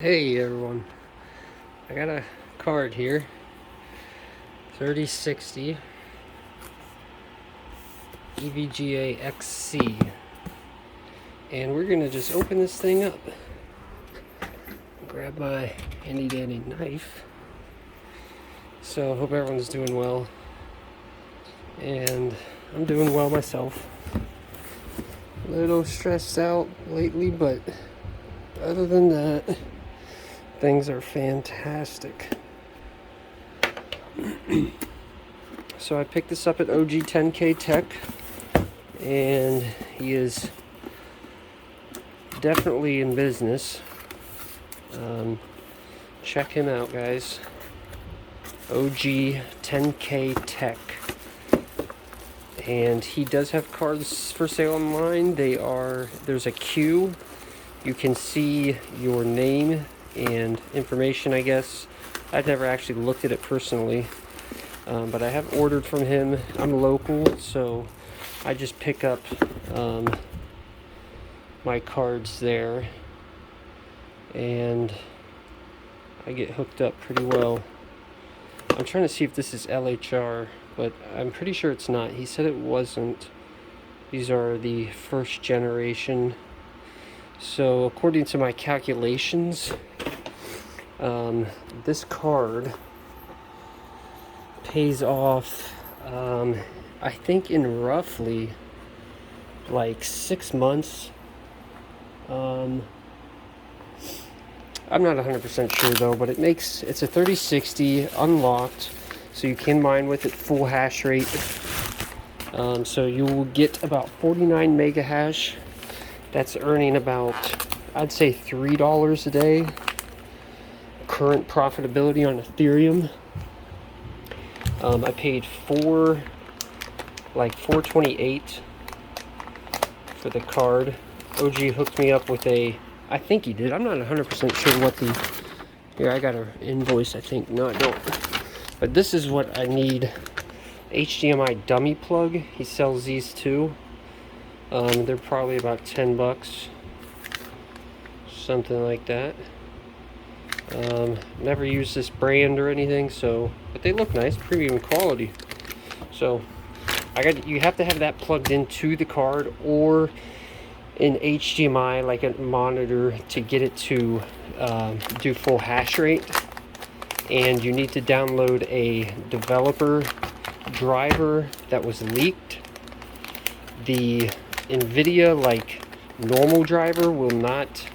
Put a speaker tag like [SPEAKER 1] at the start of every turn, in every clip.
[SPEAKER 1] Hey everyone, I got a card here, 3060 EVGA XC, and we're gonna just open this thing up. Grab my handy dandy knife. So I hope everyone's doing well, and I'm doing well myself. A little stressed out lately, but other than that, things are fantastic. So I picked this up at OG 10K Tech, and he is definitely in business. Check him out, guys. OG 10K Tech. And he does have cards for sale online. There's a queue. You can see your name and information, I guess. I've never actually looked at it personally, but I have ordered from him. I'm local, so I just pick up my cards there, and I get hooked up pretty well. I'm trying to see if this is LHR, but I'm pretty sure it's not. He said it wasn't. These are the first generation. So according to my calculations, this card pays off, I think, in roughly like 6 months. I'm not 100% sure though, but it's a 3060 unlocked, so you can mine with it full hash rate. So you will get about 49 mega hash. That's earning about, I'd say, $3 a day. Current profitability on Ethereum. I paid $428 for the card. OG hooked me up with I think he did. I'm not 100% sure what here, I got an invoice, I think. No, I don't. But this is what I need. HDMI dummy plug. He sells these too. They're probably about $10, something like that. Never used this brand or anything, but they look nice, premium quality. So you have to have that plugged into the card or in HDMI, like a monitor, to get it to do full hash rate. And you need to download a developer driver that was leaked. The NVIDIA, like, normal driver will not.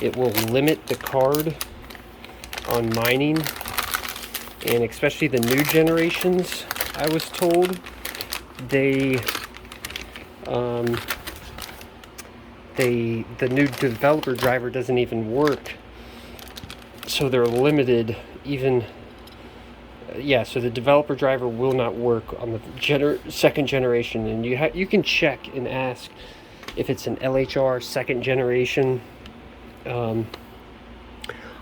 [SPEAKER 1] It will limit the card on mining, and especially the new generations, I was told, the new developer driver doesn't even work, so they're limited. So the developer driver will not work on the second generation, and you can check and ask if it's an LHR second generation.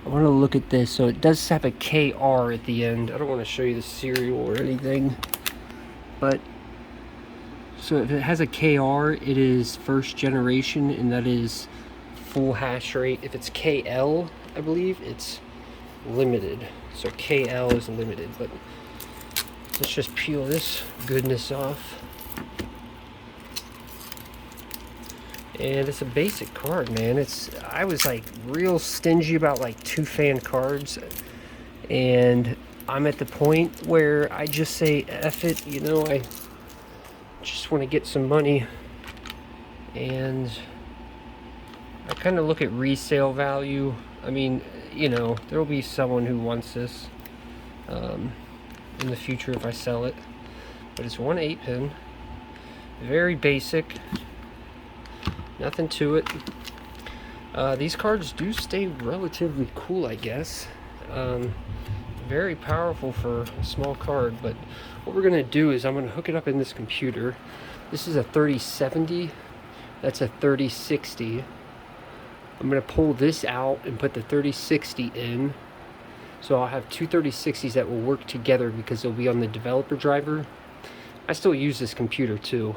[SPEAKER 1] I want to look at this. So it does have a KR at the end. I don't want to show you the serial or anything, but so if it has a KR, it is first generation, and that is full hash rate. If it's KL, I believe it's limited. So KL is limited, but let's just peel this goodness off. And it's a basic card, man. I was like real stingy about like 2-fan cards, and I'm at the point where I just say F it, I just want to get some money, and I kind of look at resale value. I mean, there'll be someone who wants this in the future if I sell it, but it's 1 8-pin, very basic, nothing to it. These cards do stay relatively cool, I guess. Very powerful for a small card, but what we're gonna do is I'm gonna hook it up in this computer. This is a 3070, that's a 3060. I'm gonna pull this out and put the 3060 in, so I'll have two 3060s that will work together because they'll be on the developer driver. I still use this computer too.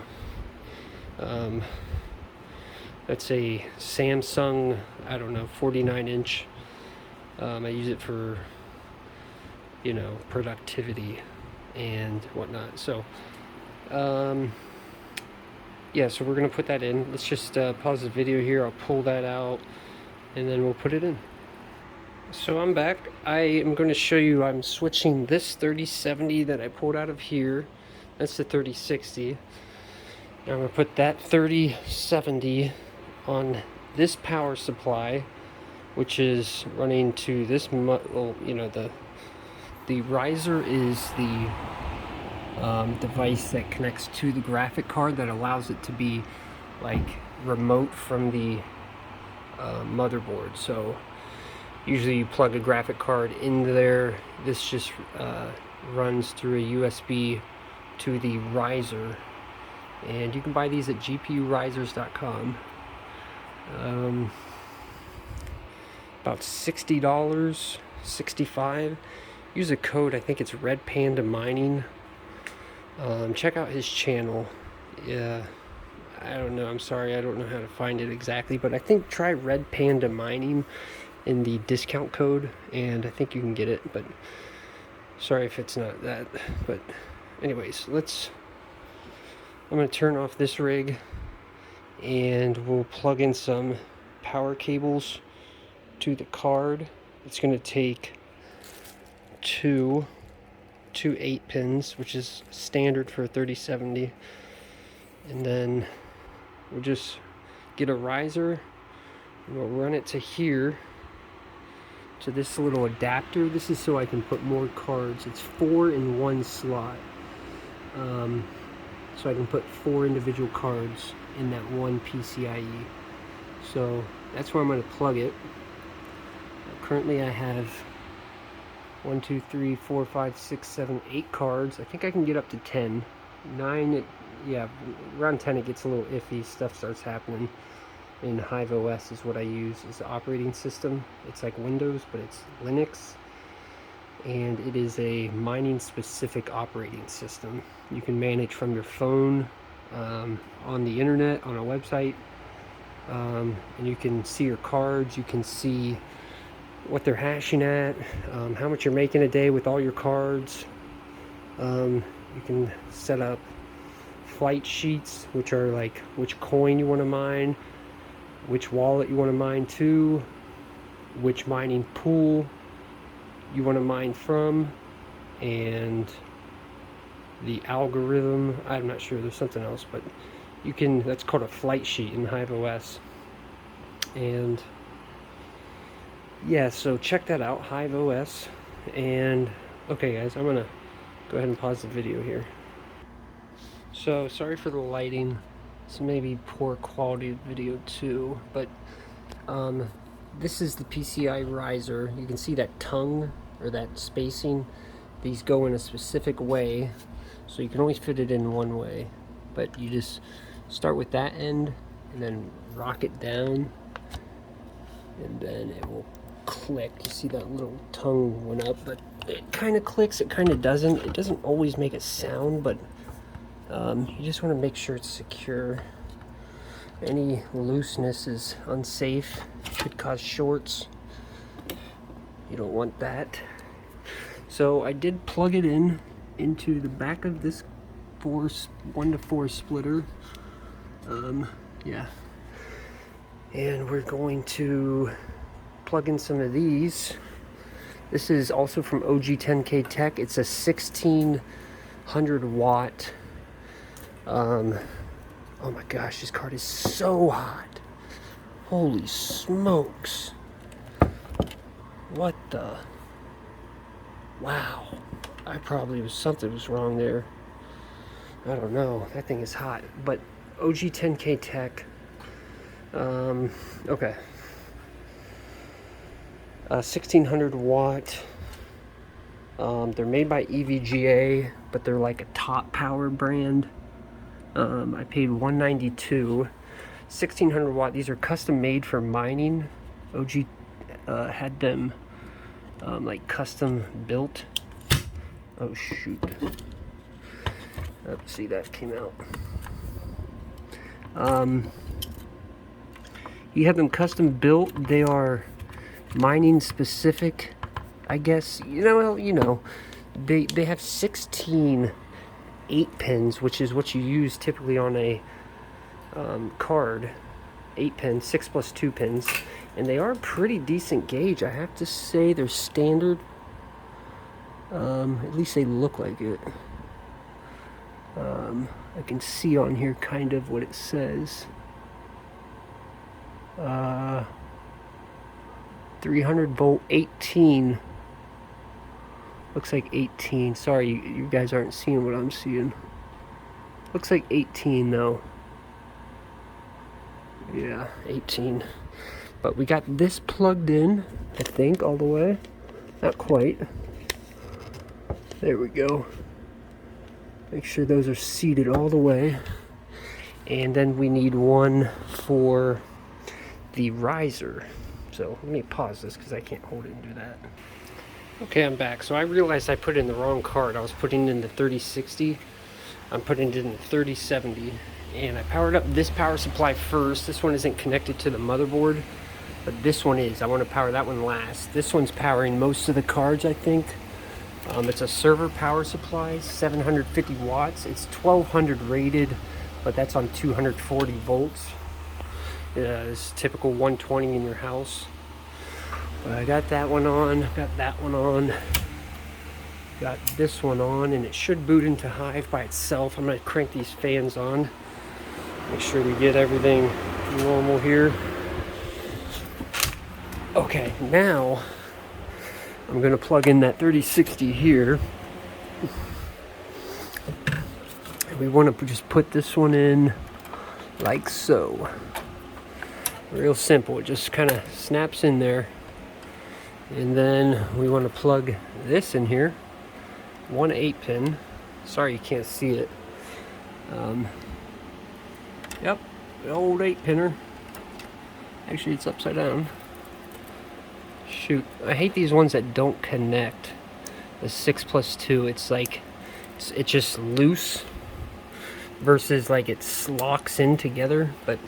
[SPEAKER 1] That's a Samsung, I don't know, 49-inch I use it for, you know, productivity and whatnot. So yeah, so we're gonna put that in. Let's just pause the video here. I'll pull that out and then we'll put it in. So I'm back. I am going to show you, I'm switching this 3070 that I pulled out of here. That's the 3060. Now I'm going to put that 3070 on this power supply, which is running to this, well, you know, the riser is the device that connects to the graphic card that allows it to be like remote from the motherboard. So usually you plug a graphic card into there. This just runs through a USB to the riser, and you can buy these at gpurisers.com. About $60, $65. Use a code, I think it's Red Panda Mining. Check out his channel. Yeah, I don't know, I'm sorry, I don't know how to find it exactly, but I think try Red Panda Mining in the discount code, and I think you can get it, but sorry if it's not that. But anyways, I'm going to turn off this rig and we'll plug in some power cables to the card. It's going to take two 8 pins, which is standard for a 3070, and then we'll just get a riser and we'll run it to here, to this little adapter. This is so I can put more cards. It's 4 in one slot, so I can put 4 individual cards in that one PCIe. So that's where I'm going to plug it. Currently I have 1, 2, 3, 4, 5, 6, 7, 8 cards. I think I can get up to 10. 9, yeah, around 10 it gets a little iffy. Stuff starts happening. In Hive OS is what I use as the operating system. It's like Windows, but it's Linux, and it is a mining specific operating system. You can manage from your phone, on the internet, on a website, and you can see your cards. You can see what they're hashing at, how much you're making a day with all your cards. You can set up flight sheets, which are like which coin you want to mine, which wallet you want to mine to, which mining pool you want to mine from, and the algorithm. I'm not sure, there's something else, but you can, that's called a flight sheet in Hive OS. And yeah, so check that out, Hive OS. And okay guys, I'm gonna go ahead and pause the video here. So sorry for the lighting. It's maybe poor quality video too, but this is the PCI riser. You can see that tongue, or that spacing. These go in a specific way, so you can only fit it in one way, but you just start with that end and then rock it down, and then it will click. You see that little tongue went up, but it kind of clicks, it kind of doesn't. It doesn't always make a sound, but you just want to make sure it's secure. Any looseness is unsafe, could cause shorts. You don't want that. So I did plug it in into the back of this 1 to 4 splitter. Yeah, and we're going to plug in some of these. This is also from OG10K Tech. It's a 1600 watt. Oh my gosh, this card is so hot. Holy smokes. What the? Wow. Something was wrong there. I don't know. That thing is hot. But OG10K Tech. Okay. 1600 watt. They're made by EVGA, but they're like a top power brand. I paid $192. 1600 watt. These are custom made for mining. OG had them like custom built. Oh shoot. Let's see, that came out. You have them custom built. They are mining specific, I guess. They have 16 8-pins, which is what you use typically on a card. 8 pins, 6 plus 2 pins, and they are a pretty decent gauge. I have to say they're standard. At least they look like it. I can see on here kind of what it says. 300 volt 18. Looks like 18. Sorry, you guys aren't seeing what I'm seeing. Looks like 18 though. Yeah, 18. But we got this plugged in, I think, all the way. Not quite. There we go. Make sure those are seated all the way. And then we need one for the riser. So let me pause this because I can't hold it and do that. Okay, I'm back. So I realized I put in the wrong card. I was putting in the 3060. I'm putting it in the 3070. And I powered up this power supply first. This one isn't connected to the motherboard, but this one is. I want to power that one last. This one's powering most of the cards, I think. It's a server power supply, 750 watts. It's 1200 rated, but that's on 240 volts. It's typical 120 in your house. But I got that one on, got that one on, got this one on, and it should boot into Hive by itself. I'm going to crank these fans on. Make sure we get everything normal here. Okay, now I'm going to plug in that 3060 here. And we want to just put this one in like so. Real simple, it just kind of snaps in there. And then we want to plug this in here. One 8-pin. Sorry you can't see it. Yep, the old 8-pinner. Actually, it's upside down. Shoot, I hate these ones that don't connect. The 6 plus 2, it's like, it's just loose versus like it locks in together. But